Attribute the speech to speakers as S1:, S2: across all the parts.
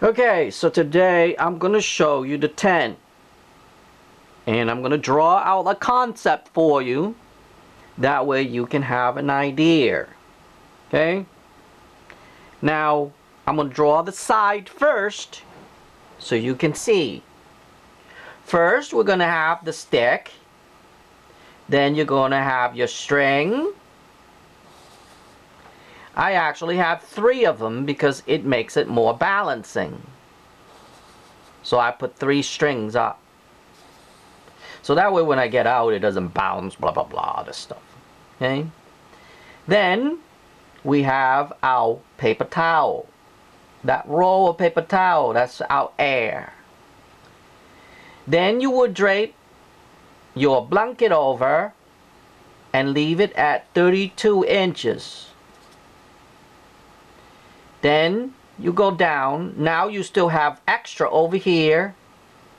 S1: Okay, so today I'm going to show you the tent. And I'm going to draw out a concept for you. That way you can have an idea. Okay? Now, I'm going to draw the side first so you can see. First, we're going to have the stick. Then you're going to have your string. I actually have 3 of them because it makes it more balancing. So I put 3 strings up. So that way when I get out, it doesn't bounce, blah, blah, blah, this stuff. Okay? Then we have our paper towel. That roll of paper towel, that's our air. Then you would drape your blanket over and leave it at 32 inches. Then you go down. Now you still have extra over here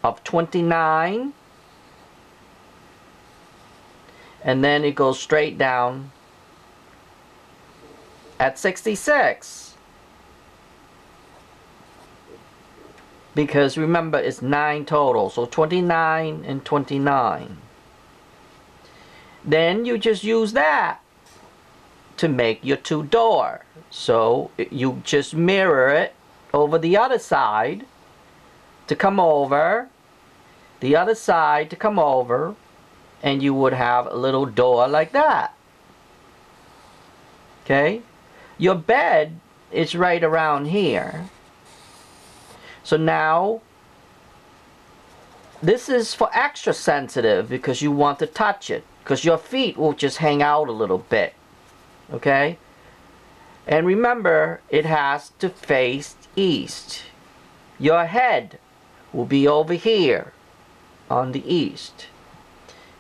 S1: of 29. And then it goes straight down at 66. Because remember, it's 9 total. So 29 and 29. Then you just use that to make your 2 door. So you just mirror it over the other side to come over, the other side to come over, and you would have a little door like that. Okay? Your bed is right around here. So now, this is for extra sensitive because you want to touch it, because your feet will just hang out a little bit. Okay? And remember, it has to face east. Your head will be over here on the east.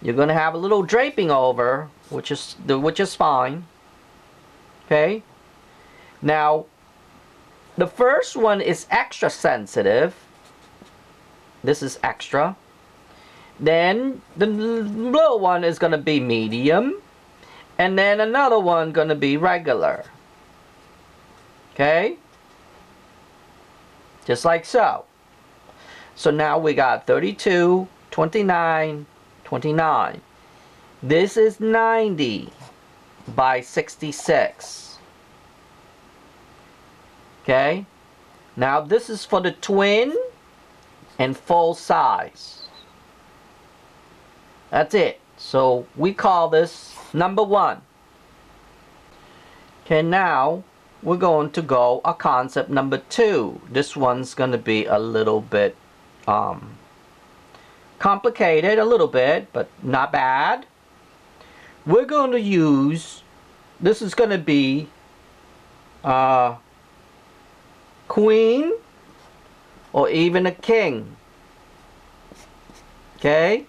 S1: You're going to have a little draping over, which is fine. Okay? Now, the first one is extra sensitive. This is extra. Then the little one is going to be medium. And then another one going to be regular. Okay? Just like so. So now we got 32, 29, 29. This is 90 by 66. Okay? Now this is for the twin and full size. That's it. So we call this number 1. Okay, now we're going to go a concept number 2. This one's going to be a little bit complicated, a little bit, but not bad. We're going to use, this is going to be queen or even a king. Okay?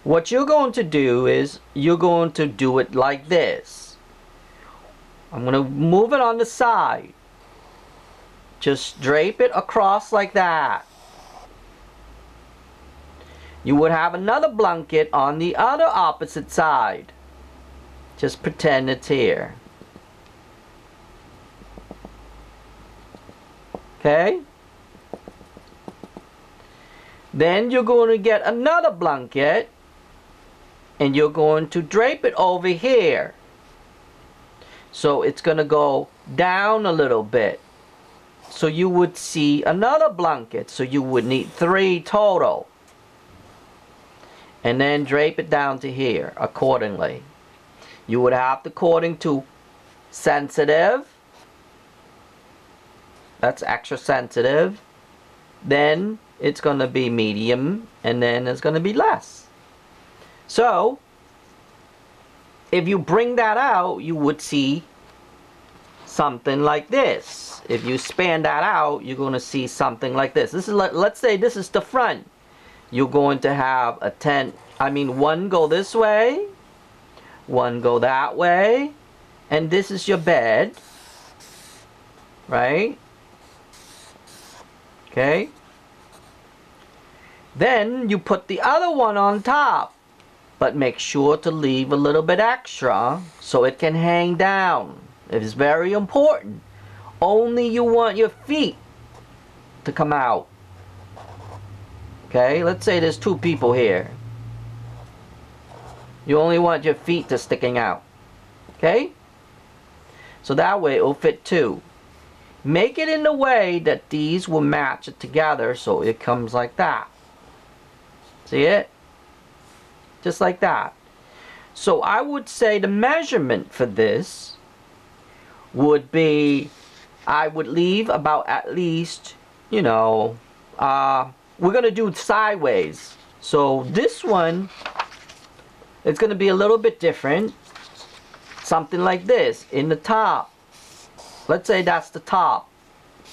S1: What you're going to do is you're going to do it like this. I'm going to move it on the side. Just drape it across like that. You would have another blanket on the other opposite side. Just pretend it's here. Okay? Then you're going to get another blanket and you're going to drape it over here. So it's going to go down a little bit. So you would see another blanket. So you would need 3 total. And then drape it down to here accordingly. You would have to according to sensitive. That's extra sensitive. Then it's going to be medium. And then it's going to be less. So, if you bring that out, you would see something like this. If you span that out, you're going to see something like this. This is, let's say this is the front. You're going to have a tent. I mean, one go this way, one go that way, and this is your bed, right? Okay. Then you put the other one on top. But make sure to leave a little bit extra so it can hang down. It is very important. Only you want your feet to come out. Okay, let's say there's 2 people here. You only want your feet to sticking out. Okay? So that way it'll fit 2. Make it in a way that these will match it together so it comes like that. See it? Just like that. So I would say the measurement for this would be, I would leave about at least, you know, we're going to do sideways. So this one, it's going to be a little bit different. Something like this in the top. Let's say that's the top.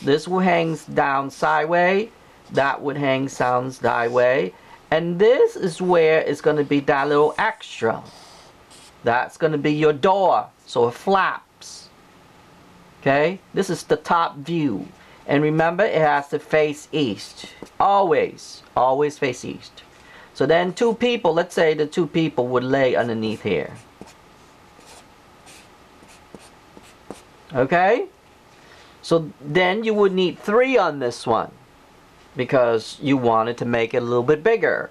S1: This will hang down sideways. That would hang down sideways. And this is where it's going to be that little extra. That's going to be your door. So it flaps. Okay? This is the top view. And remember, it has to face east. Always. Always face east. So then 2 people, let's say the 2 people would lay underneath here. Okay? So then you would need 3 on this one, because you wanted to make it a little bit bigger.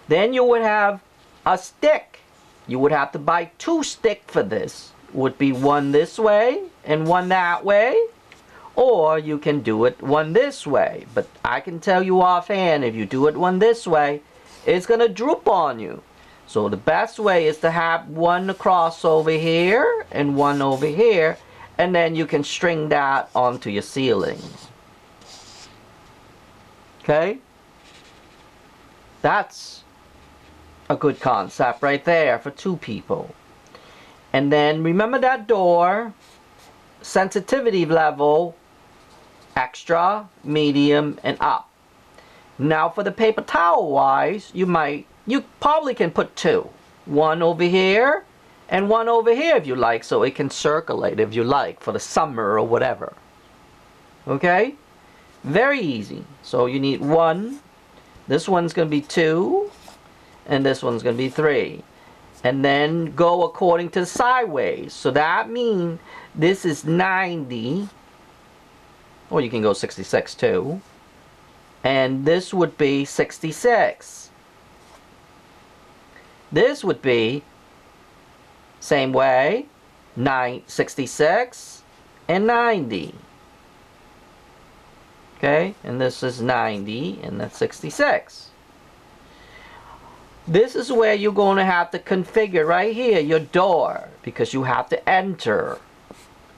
S1: Then you would have a stick. You would have to buy 2 sticks for this. Would be 1 this way and 1 that way. Or you can do it 1 this way. But I can tell you offhand, if you do it 1 this way, it's going to droop on you. So the best way is to have 1 across over here and 1 over here. And then you can string that onto your ceiling. Okay? That's a good concept right there for 2 people. And then remember that door, sensitivity level, extra, medium, and up. Now for the paper towel wise, you probably can put 2. 1 over here and 1 over here if you like, so it can circulate if you like for the summer or whatever. Okay? Very easy. So you need 1. This one's going to be 2. And this one's going to be 3. And then go according to the sideways. So that means this is 90. Or you can go 66 too. And this would be 66. This would be same way, 66 and 90. Okay, and this is 90 and that's 66. This is where you're going to have to configure right here your door, because you have to enter.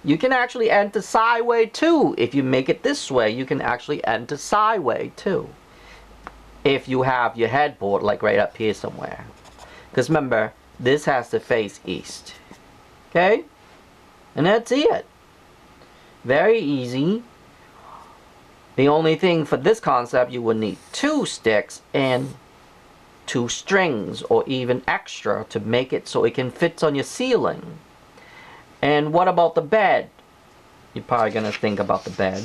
S1: You can actually enter sideways too. If you make it this way, you can actually enter sideways too. If you have your headboard like right up here somewhere. Because remember, this has to face east. Okay? And that's it. Very easy. The only thing for this concept, you will need 2 sticks and 2 strings or even extra to make it so it can fit on your ceiling. And what about the bed? You're probably going to think about the bed.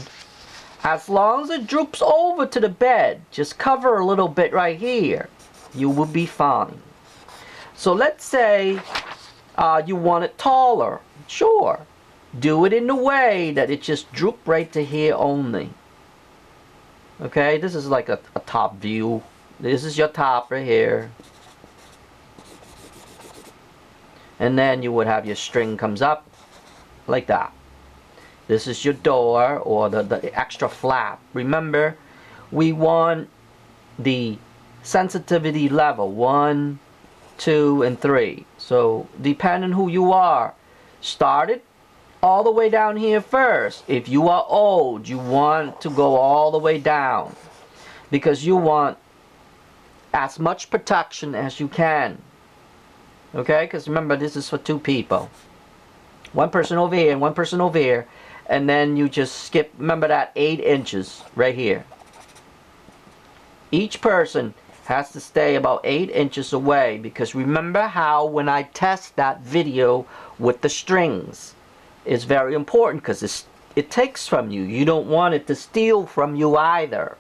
S1: As long as it droops over to the bed, just cover a little bit right here, you will be fine. So let's say you want it taller. Sure. Do it in a way that it just droop right to here only. Okay, this is like a top view. This is your top right here. And then you would have your string comes up like that. This is your door or the extra flap. Remember, we want the sensitivity level 1, 2, and 3. So depending who you are, start it all the way down here first. If you are old, you want to go all the way down, because you want as much protection as you can. Okay, because remember, this is for 2 people. 1 person over here and 1 person over here. And then you just skip, remember that 8 inches right here. Each person has to stay about 8 inches away, because remember how when I test that video with the strings, it's very important, because it takes from you. You don't want it to steal from you either.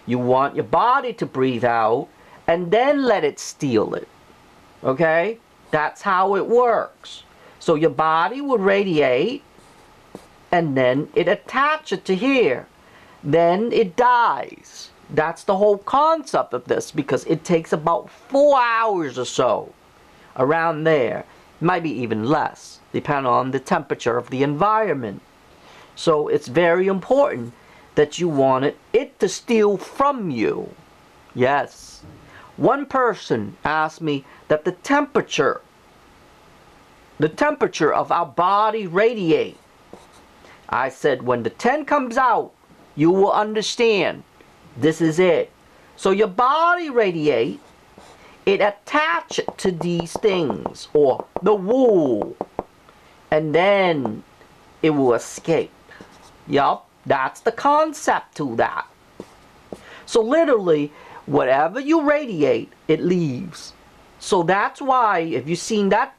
S1: You want your body to breathe out and then let it steal it. Okay? That's how it works. So your body will radiate and then it attaches to here. Then it dies. That's the whole concept of this, because it takes about 4 hours or so, around there. Might be even less, depending on the temperature of the environment. So it's very important that you wanted it to steal from you. Yes. One person asked me that the temperature of our body radiate. I said, when the 10 comes out, you will understand. This is it. So your body radiate, it attaches to these things, or the wool, and then it will escape. Yup, that's the concept to that. So literally, whatever you radiate, it leaves. So that's why, if you've seen that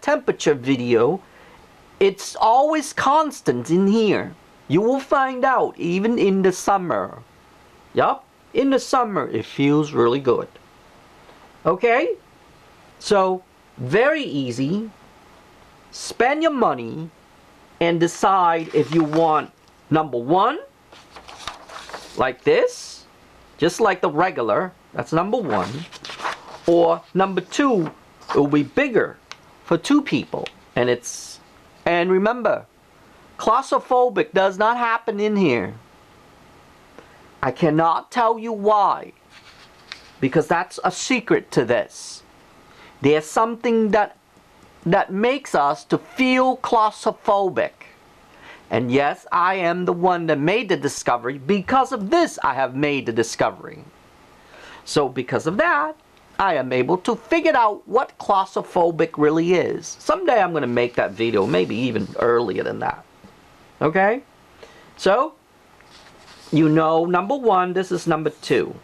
S1: temperature video, it's always constant in here. You will find out, even in the summer. Yup, in the summer, it feels really good. Okay? So, very easy. Spend your money and decide if you want number 1, like this, just like the regular, that's number 1. Or number 2, it will be bigger for 2 people. And remember, claustrophobic does not happen in here. I cannot tell you why, because that's a secret to this. There's something that makes us to feel claustrophobic. And yes, I am the one that made the discovery. Because of this, I have made the discovery. So because of that, I am able to figure out what claustrophobic really is. Someday I'm going to make that video, maybe even earlier than that. Okay? So, you know number 1, this is number 2.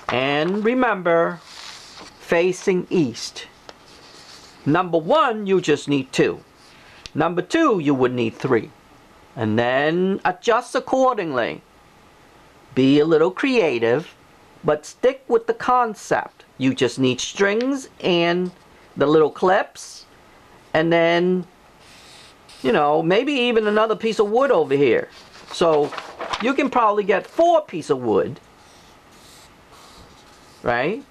S1: And remember, facing east. Number 1, you just need 2. Number 2, you would need 3. And then adjust accordingly. Be a little creative, but stick with the concept. You just need strings and the little clips. And then, you know, maybe even another piece of wood over here. So, you can probably get 4 pieces of wood. Right?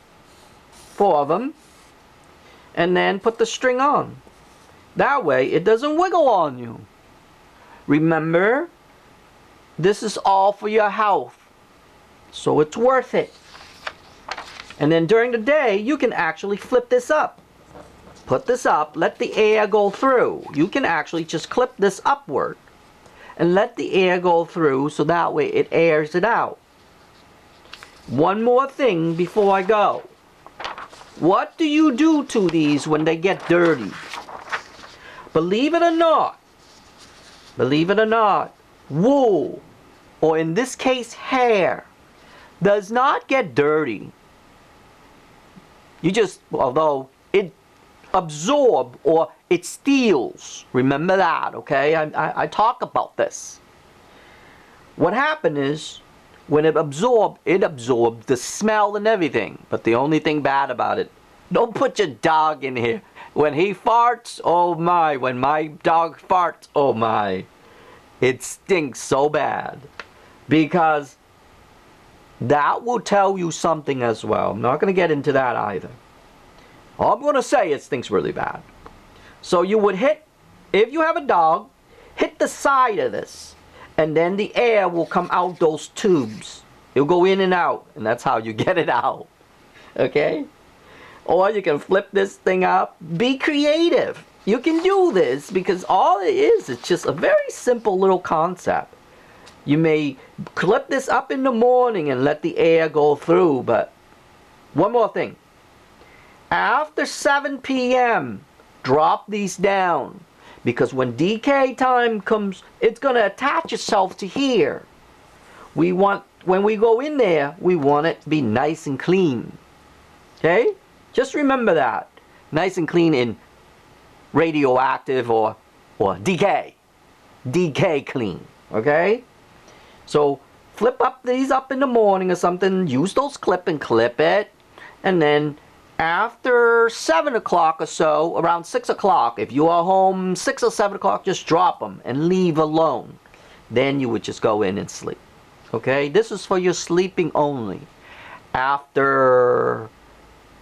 S1: 4 of them. And then put the string on. That way, it doesn't wiggle on you. Remember, this is all for your health. So it's worth it. And then during the day, you can actually flip this up. Put this up, let the air go through. You can actually just clip this upward. And let the air go through, so that way it airs it out. One more thing before I go. What do you do to these when they get dirty? Believe it or not, wool, or in this case hair, does not get dirty. You just, although it absorbs or it steals. Remember that, okay? I talk about this. What happened is, when it absorbs the smell and everything. But the only thing bad about it, don't put your dog in here. When he farts, oh my. When my dog farts, oh my. It stinks so bad. Because that will tell you something as well. I'm not going to get into that either. All I'm going to say, it stinks really bad. So you would hit, if you have a dog, hit the side of this. And then the air will come out those tubes. It'll go in and out. And that's how you get it out. Okay? Or you can flip this thing up. Be creative. You can do this because all it is just a very simple little concept. You may clip this up in the morning and let the air go through. But one more thing. After 7 p.m., drop these down. Because when decay time comes, it's going to attach itself to here. When we go in there, we want it to be nice and clean. Okay? Just remember that. Nice and clean in radioactive or decay. Decay clean. Okay? So, flip up these up in the morning or something. Use those clip and clip it. And then after 7 o'clock or so, around 6 o'clock, if you are home 6 or 7 o'clock, just drop them and leave alone. Then you would just go in and sleep. Okay, this is for your sleeping only. After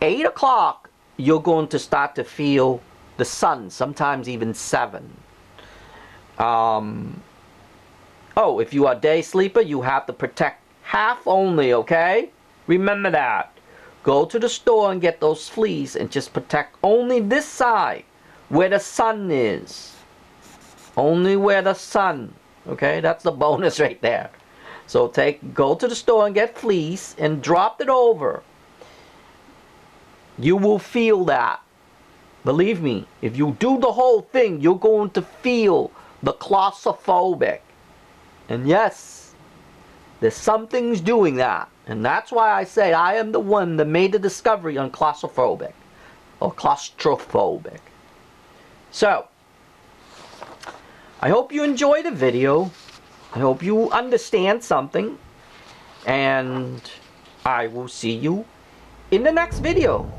S1: 8 o'clock, you're going to start to feel the sun, sometimes even 7. Oh, if you are a day sleeper, you have to protect half only, okay? Remember that. Go to the store and get those fleas and just protect only this side where the sun is. Only where the sun, okay? That's the bonus right there. So go to the store and get fleas and drop it over. You will feel that. Believe me, if you do the whole thing, you're going to feel the claustrophobic. And yes, there's something's doing that. And that's why I say I am the one that made the discovery on claustrophobic. Or claustrophobic. So, I hope you enjoyed the video. I hope you understand something. And I will see you in the next video.